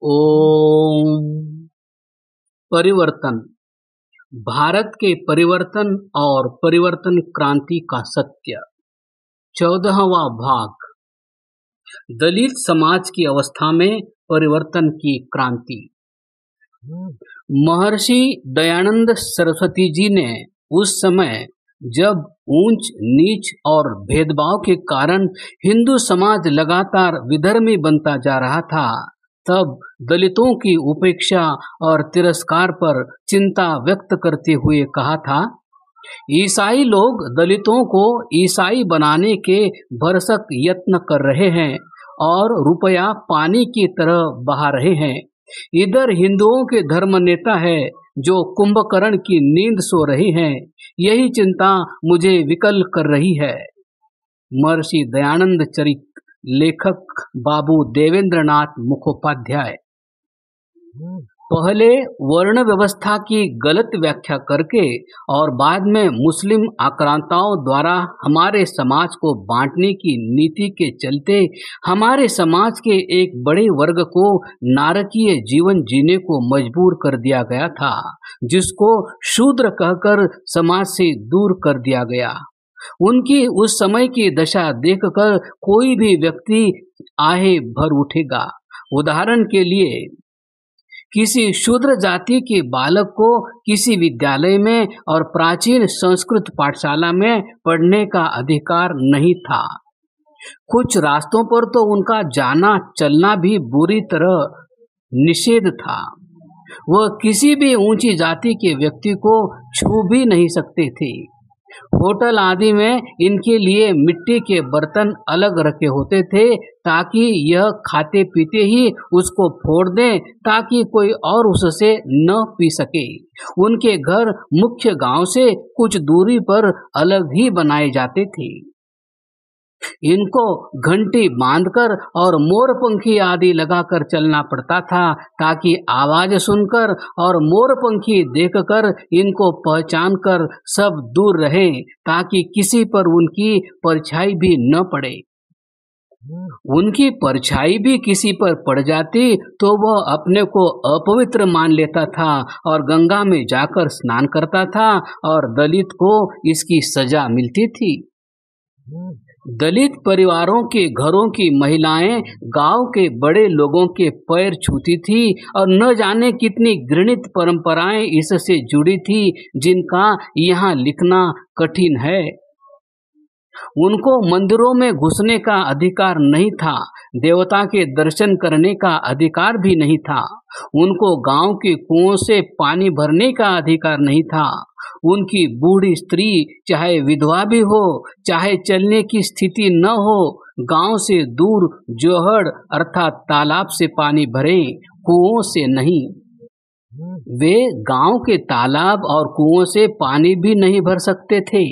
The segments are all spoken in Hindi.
ओम। परिवर्तन। भारत के परिवर्तन और परिवर्तन क्रांति का सत्य। 14वां भाग। दलित समाज की अवस्था में परिवर्तन की क्रांति। महर्षि दयानंद सरस्वती जी ने उस समय जब ऊंच नीच और भेदभाव के कारण हिंदू समाज लगातार विधर्मी बनता जा रहा था, तब दलितों की उपेक्षा और तिरस्कार पर चिंता व्यक्त करते हुए कहा था, ईसाई लोग दलितों को ईसाई बनाने के भरसक यत्न कर रहे हैं और रुपया पानी की तरह बहा रहे हैं। इधर हिंदुओं के धर्म नेता है जो कुंभकर्ण की नींद सो रही हैं। यही चिंता मुझे विकल कर रही है। महर्षि दयानंद चरित, लेखक बाबू देवेंद्रनाथ मुखोपाध्याय। पहले वर्ण व्यवस्था की गलत व्याख्या करके और बाद में मुस्लिम आक्रांताओं द्वारा हमारे समाज को बांटने की नीति के चलते हमारे समाज के एक बड़े वर्ग को नारकीय जीवन जीने को मजबूर कर दिया गया था, जिसको शूद्र कहकर समाज से दूर कर दिया गया। उनकी उस समय की दशा देखकर कोई भी व्यक्ति आहे भर उठेगा। उदाहरण के लिए, किसी शूद्र जाति के बालक को किसी विद्यालय में और प्राचीन संस्कृत पाठशाला में पढ़ने का अधिकार नहीं था। कुछ रास्तों पर तो उनका जाना चलना भी बुरी तरह निषेध था। वह किसी भी ऊंची जाति के व्यक्ति को छू भी नहीं सकते थे। होटल आदि में इनके लिए मिट्टी के बर्तन अलग रखे होते थे, ताकि यह खाते पीते ही उसको फोड़ दें ताकि कोई और उससे न पी सके। उनके घर मुख्य गांव से कुछ दूरी पर अलग ही बनाए जाते थे। इनको घंटी बांधकर और मोरपंखी आदि लगाकर चलना पड़ता था, ताकि आवाज सुनकर और मोरपंखी देखकर इनको पहचान कर सब दूर रहें, ताकि किसी पर उनकी परछाई भी न पड़े। उनकी परछाई भी किसी पर पड़ जाती तो वह अपने को अपवित्र मान लेता था और गंगा में जाकर स्नान करता था और दलित को इसकी सजा मिलती थी। दलित परिवारों के घरों की महिलाएं गांव के बड़े लोगों के पैर छूती थी और न जाने कितनी घृणित परंपराएं इससे जुड़ी थी, जिनका यहाँ लिखना कठिन है। उनको मंदिरों में घुसने का अधिकार नहीं था, देवता के दर्शन करने का अधिकार भी नहीं था। उनको गांव के कुओं से पानी भरने का अधिकार नहीं था। उनकी बूढ़ी स्त्री चाहे विधवा भी हो, चाहे चलने की स्थिति न हो, गांव से दूर जोहड़ अर्थात तालाब से पानी भरें, कुओं से नहीं। वे गांव के तालाब और कुओं से पानी भी नहीं भर सकते थे।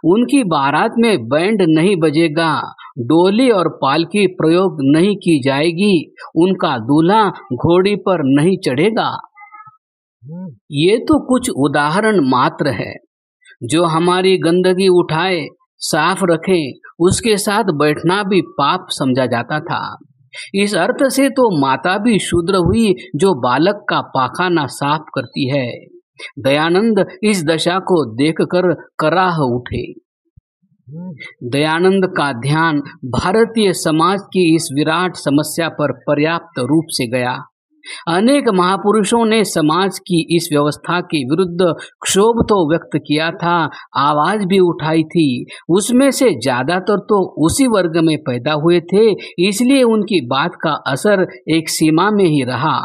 उनकी बारात में बैंड नहीं बजेगा, डोली और पालकी प्रयोग नहीं की जाएगी, उनका दूल्हा घोड़ी पर नहीं चढ़ेगा। ये तो कुछ उदाहरण मात्र है। जो हमारी गंदगी उठाए साफ रखे, उसके साथ बैठना भी पाप समझा जाता था। इस अर्थ से तो माता भी शूद्र हुई जो बालक का पाखाना साफ करती है। दयानंद इस दशा को देखकर कराह उठे। दयानंद का ध्यान भारतीय समाज की इस विराट समस्या पर पर्याप्त रूप से गया। अनेक महापुरुषों ने समाज की इस व्यवस्था के विरुद्ध क्षोभ तो व्यक्त किया था, आवाज भी उठाई थी। उसमें से ज्यादातर तो उसी वर्ग में पैदा हुए थे, इसलिए उनकी बात का असर एक सीमा में ही रहा।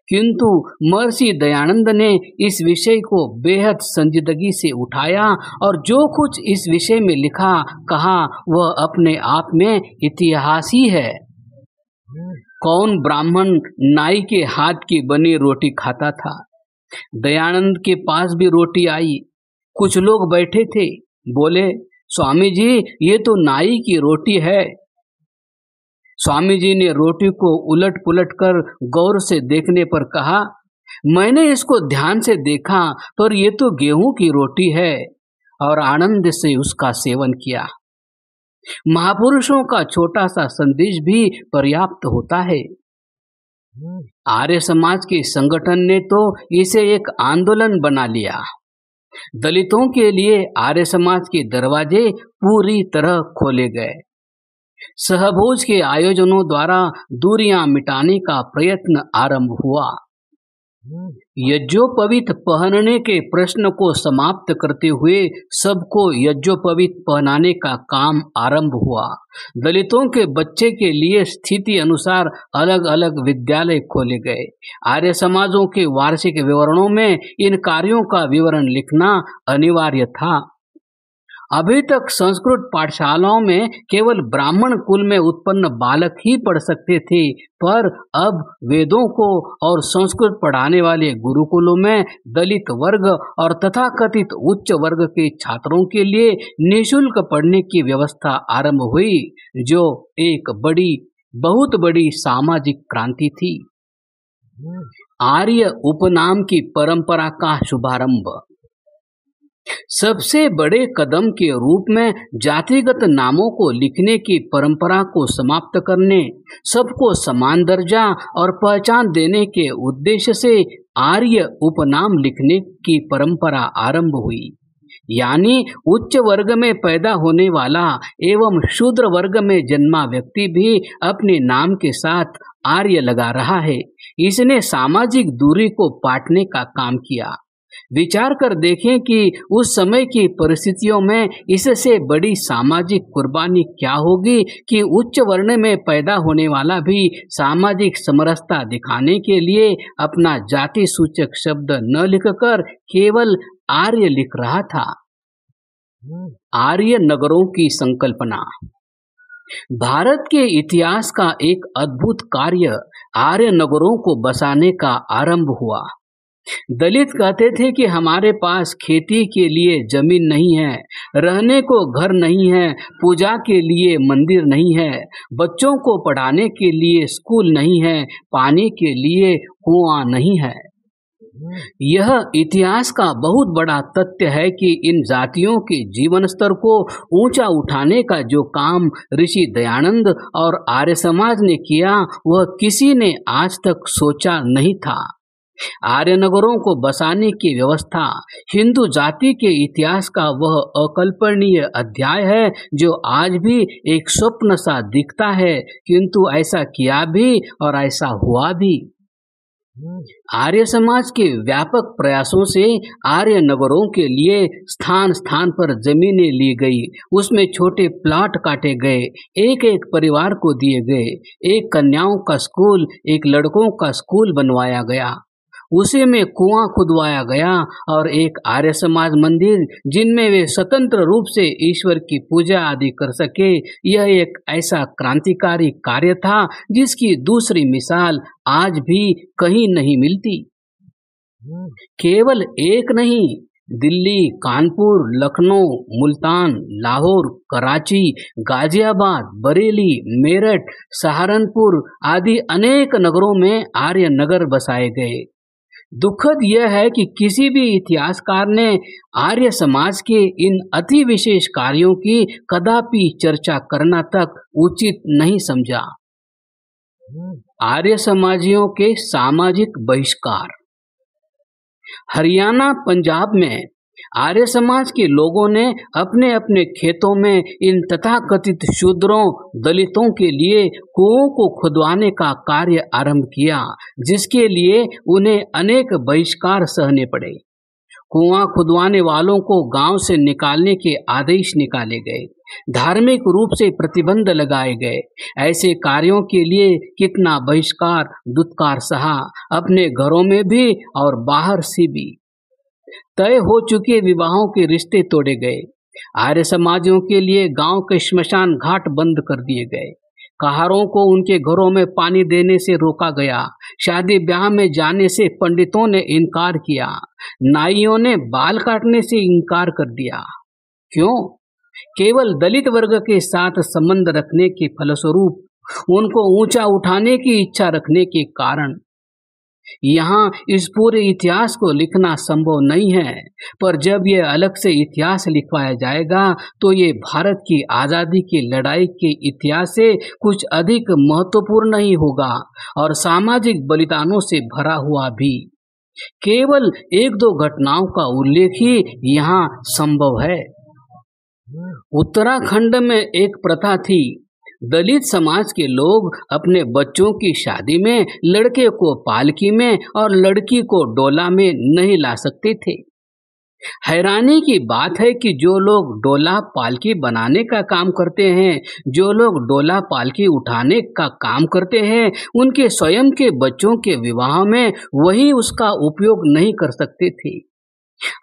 किंतु महर्षि दयानंद ने इस विषय को बेहद संजीदगी से उठाया और जो कुछ इस विषय में लिखा कहा वह अपने आप में इतिहास ही है। कौन ब्राह्मण नाई के हाथ की बनी रोटी खाता था? दयानंद के पास भी रोटी आई। कुछ लोग बैठे थे, बोले, स्वामी जी ये तो नाई की रोटी है। स्वामी जी ने रोटी को उलट पुलट कर गौर से देखने पर कहा, मैंने इसको ध्यान से देखा पर ये तो गेहूं की रोटी है, और आनंद से उसका सेवन किया। महापुरुषों का छोटा सा संदेश भी पर्याप्त होता है। आर्य समाज के संगठन ने तो इसे एक आंदोलन बना लिया। दलितों के लिए आर्य समाज के दरवाजे पूरी तरह खोले गए। सहभोज के आयोजनों द्वारा दूरियां मिटाने का प्रयत्न आरंभ हुआ। यज्ञोपवीत पहनने के प्रश्न को समाप्त करते हुए सबको यज्ञोपवीत पहनाने का काम आरंभ हुआ। दलितों के बच्चे के लिए स्थिति अनुसार अलग अलग विद्यालय खोले गए। आर्य समाजों के वार्षिक विवरणों में इन कार्यों का विवरण लिखना अनिवार्य था। अभी तक संस्कृत पाठशालाओं में केवल ब्राह्मण कुल में उत्पन्न बालक ही पढ़ सकते थे, पर अब वेदों को और संस्कृत पढ़ाने वाले गुरुकुलों में दलित वर्ग और तथाकथित उच्च वर्ग के छात्रों के लिए निःशुल्क पढ़ने की व्यवस्था आरंभ हुई, जो एक बहुत बड़ी सामाजिक क्रांति थी। आर्य उपनाम की परंपरा का शुभारंभ। सबसे बड़े कदम के रूप में जातिगत नामों को लिखने की परंपरा को समाप्त करने, सबको समान दर्जा और पहचान देने के उद्देश्य से आर्य उपनाम लिखने की परंपरा आरंभ हुई। यानी उच्च वर्ग में पैदा होने वाला एवं शूद्र वर्ग में जन्मा व्यक्ति भी अपने नाम के साथ आर्य लगा रहा है। इसने सामाजिक दूरी को पाटने का काम किया। विचार कर देखें कि उस समय की परिस्थितियों में इससे बड़ी सामाजिक कुर्बानी क्या होगी कि उच्च वर्ण में पैदा होने वाला भी सामाजिक समरसता दिखाने के लिए अपना जाति सूचक शब्द न लिखकर केवल आर्य लिख रहा था। आर्य नगरों की संकल्पना। भारत के इतिहास का एक अद्भुत कार्य आर्य नगरों को बसाने का आरंभ हुआ। दलित कहते थे कि हमारे पास खेती के लिए जमीन नहीं है, रहने को घर नहीं है, पूजा के लिए मंदिर नहीं है, बच्चों को पढ़ाने के लिए स्कूल नहीं है, पानी के लिए कुआं नहीं है। यह इतिहास का बहुत बड़ा तथ्य है कि इन जातियों के जीवन स्तर को ऊंचा उठाने का जो काम ऋषि दयानंद और आर्य समाज ने किया वह किसी ने आज तक सोचा नहीं था। आर्य नगरों को बसाने की व्यवस्था हिंदू जाति के इतिहास का वह अकल्पनीय अध्याय है जो आज भी एक स्वप्न सा दिखता है, किंतु ऐसा किया भी और ऐसा हुआ भी। आर्य समाज के व्यापक प्रयासों से आर्य नगरों के लिए स्थान स्थान पर जमीनें ली गई, उसमें छोटे प्लाट काटे गए, एक एक परिवार को दिए गए, एक कन्याओं का स्कूल, एक लड़कों का स्कूल बनवाया गया, उसी में कुआं खुदवाया गया और एक आर्य समाज मंदिर जिनमें वे स्वतंत्र रूप से ईश्वर की पूजा आदि कर सके। यह एक ऐसा क्रांतिकारी कार्य था जिसकी दूसरी मिसाल आज भी कहीं नहीं मिलती। केवल एक नहीं, दिल्ली, कानपुर, लखनऊ, मुल्तान, लाहौर, कराची, गाजियाबाद, बरेली, मेरठ, सहारनपुर आदि अनेक नगरों में आर्य नगर बसाए गए। दुखद यह है कि किसी भी इतिहासकार ने आर्य समाज के इन अति विशेष कार्यों की कदापि चर्चा करना तक उचित नहीं समझा। आर्य समाजियों के सामाजिक बहिष्कार। हरियाणा, पंजाब में आर्य समाज के लोगों ने अपने अपने खेतों में इन तथाकथित शूद्रों, दलितों के लिए कुओं को खुदवाने का कार्य आरंभ किया, जिसके लिए उन्हें अनेक बहिष्कार सहने पड़े। कुआं खुदवाने वालों को गांव से निकालने के आदेश निकाले गए, धार्मिक रूप से प्रतिबंध लगाए गए। ऐसे कार्यों के लिए कितना बहिष्कार, दुत्कार सहा, अपने घरों में भी और बाहर से भी। तय हो चुके विवाहों के रिश्ते तोड़े गए। आर्य समाजियों के लिए गांव के श्मशान घाट बंद कर दिए गए। कहारों को उनके घरों में पानी देने से रोका गया। शादी ब्याह में जाने से पंडितों ने इनकार किया। नाइयों ने बाल काटने से इनकार कर दिया। क्यों? केवल दलित वर्ग के साथ संबंध रखने के फलस्वरूप, उनको ऊंचा उठाने की इच्छा रखने के कारण। यहाँ इस पूरे इतिहास को लिखना संभव नहीं है, पर जब ये अलग से इतिहास लिखवाया जाएगा तो ये भारत की आज़ादी की लड़ाई के इतिहास से कुछ अधिक महत्वपूर्ण नहीं होगा और सामाजिक बलिदानों से भरा हुआ भी। केवल एक दो घटनाओं का उल्लेख ही यहाँ संभव है। उत्तराखंड में एक प्रथा थी, दलित समाज के लोग अपने बच्चों की शादी में लड़के को पालकी में और लड़की को डोला में नहीं ला सकते थे। हैरानी की बात है कि जो लोग डोला पालकी बनाने का काम करते हैं, जो लोग डोला पालकी उठाने का काम करते हैं, उनके स्वयं के बच्चों के विवाह में वही उसका उपयोग नहीं कर सकते थे।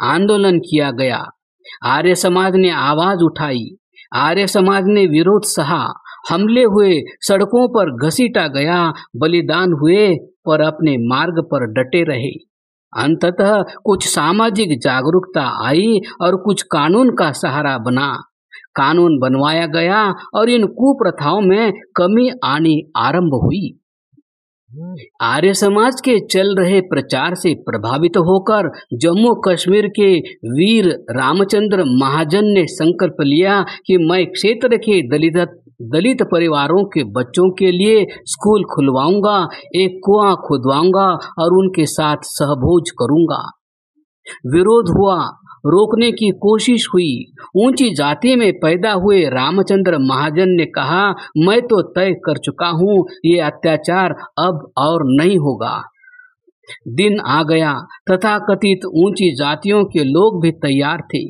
आंदोलन किया गया, आर्य समाज ने आवाज उठाई, आर्य समाज ने विरोध सहा, हमले हुए, सड़कों पर घसीटा गया, बलिदान हुए, पर अपने मार्ग पर डटे रहे। अंततः कुछ सामाजिक जागरूकता आई और कुछ कानून का सहारा बना, कानून बनवाया गया और इन कुप्रथाओं में कमी आनी आरंभ हुई। आर्य समाज के चल रहे प्रचार से प्रभावित होकर जम्मू कश्मीर के वीर रामचंद्र महाजन ने संकल्प लिया कि मैं क्षेत्र के दलित परिवारों के बच्चों के लिए स्कूल खुलवाऊंगा, एक कुआं खुदवाऊंगा और उनके साथ सहभोज करूंगा। विरोध हुआ, रोकने की कोशिश हुई। ऊंची जाति में पैदा हुए रामचंद्र महाजन ने कहा, मैं तो तय कर चुका हूं, ये अत्याचार अब और नहीं होगा। दिन आ गया, तथाकथित ऊंची जातियों के लोग भी तैयार थे।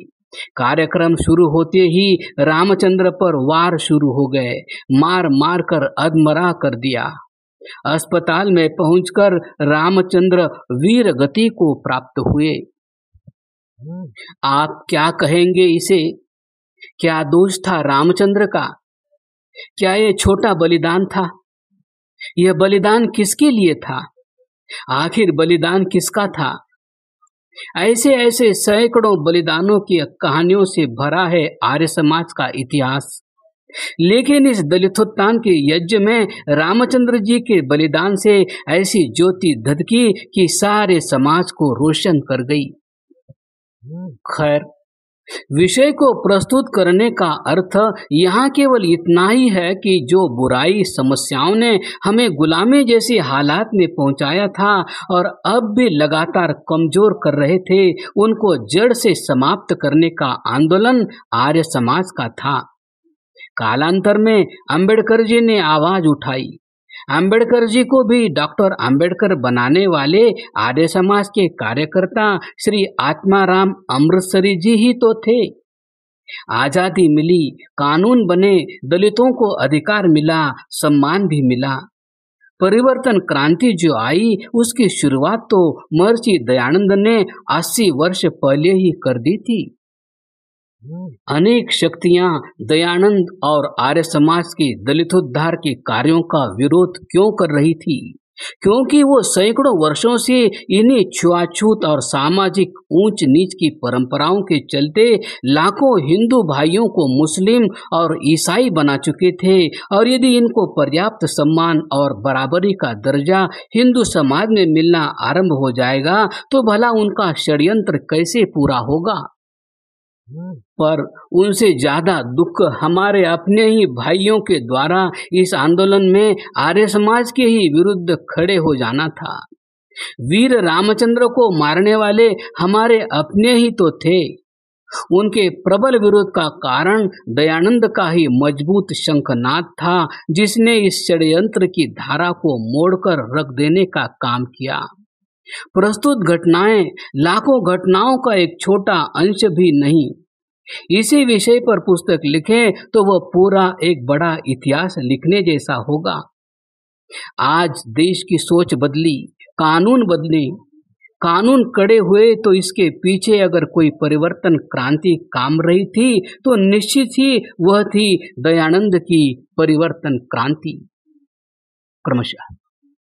कार्यक्रम शुरू होते ही रामचंद्र पर वार शुरू हो गए, मार मार कर अधमरा कर दिया। अस्पताल में पहुंचकर रामचंद्र वीर गति को प्राप्त हुए। आप क्या कहेंगे इसे? क्या दोष था रामचंद्र का? क्या ये छोटा बलिदान था? यह बलिदान किसके लिए था? आखिर बलिदान किसका था? ऐसे ऐसे सैकड़ों बलिदानों की कहानियों से भरा है आर्य समाज का इतिहास। लेकिन इस दलितोत्थान के यज्ञ में रामचंद्र जी के बलिदान से ऐसी ज्योति धधकी कि सारे समाज को रोशन कर गई। खैर, विषय को प्रस्तुत करने का अर्थ यहाँ केवल इतना ही है कि जो बुराई समस्याओं ने हमें गुलामी जैसे हालात में पहुंचाया था और अब भी लगातार कमजोर कर रहे थे, उनको जड़ से समाप्त करने का आंदोलन आर्य समाज का था। कालांतर में अंबेडकर जी ने आवाज उठाई। अंबेडकर जी को भी डॉक्टर अंबेडकर बनाने वाले आर्य समाज के कार्यकर्ता श्री आत्माराम अमृतसरी जी ही तो थे। आजादी मिली, कानून बने, दलितों को अधिकार मिला, सम्मान भी मिला। परिवर्तन क्रांति जो आई, उसकी शुरुआत तो महर्षि दयानंद ने 80 वर्ष पहले ही कर दी थी। अनेक शक्तियां दयानंद और आर्य समाज के दलितोद्धार के कार्यों का विरोध क्यों कर रही थी? क्योंकि वो सैकड़ों वर्षों से इन्हीं छुआछूत और सामाजिक ऊंच नीच की परंपराओं के चलते लाखों हिंदू भाइयों को मुस्लिम और ईसाई बना चुके थे, और यदि इनको पर्याप्त सम्मान और बराबरी का दर्जा हिंदू समाज में मिलना आरंभ हो जाएगा तो भला उनका षड्यंत्र कैसे पूरा होगा? पर उनसे ज्यादा दुख हमारे अपने ही भाइयों के द्वारा इस आंदोलन में आर्य समाज के ही विरुद्ध खड़े हो जाना था। वीर रामचंद्र को मारने वाले हमारे अपने ही तो थे। उनके प्रबल विरोध का कारण दयानंद का ही मजबूत शंखनाद था, जिसने इस षड्यंत्र की धारा को मोड़कर रख देने का काम किया। प्रस्तुत घटनाएं लाखों घटनाओं का एक छोटा अंश भी नहीं। इसी विषय पर पुस्तक लिखें तो वह पूरा एक बड़ा इतिहास लिखने जैसा होगा। आज देश की सोच बदली, कानून बदले, कानून कड़े हुए, तो इसके पीछे अगर कोई परिवर्तन क्रांति काम रही थी तो निश्चित ही वह थी दयानंद की परिवर्तन क्रांति। क्रमशः।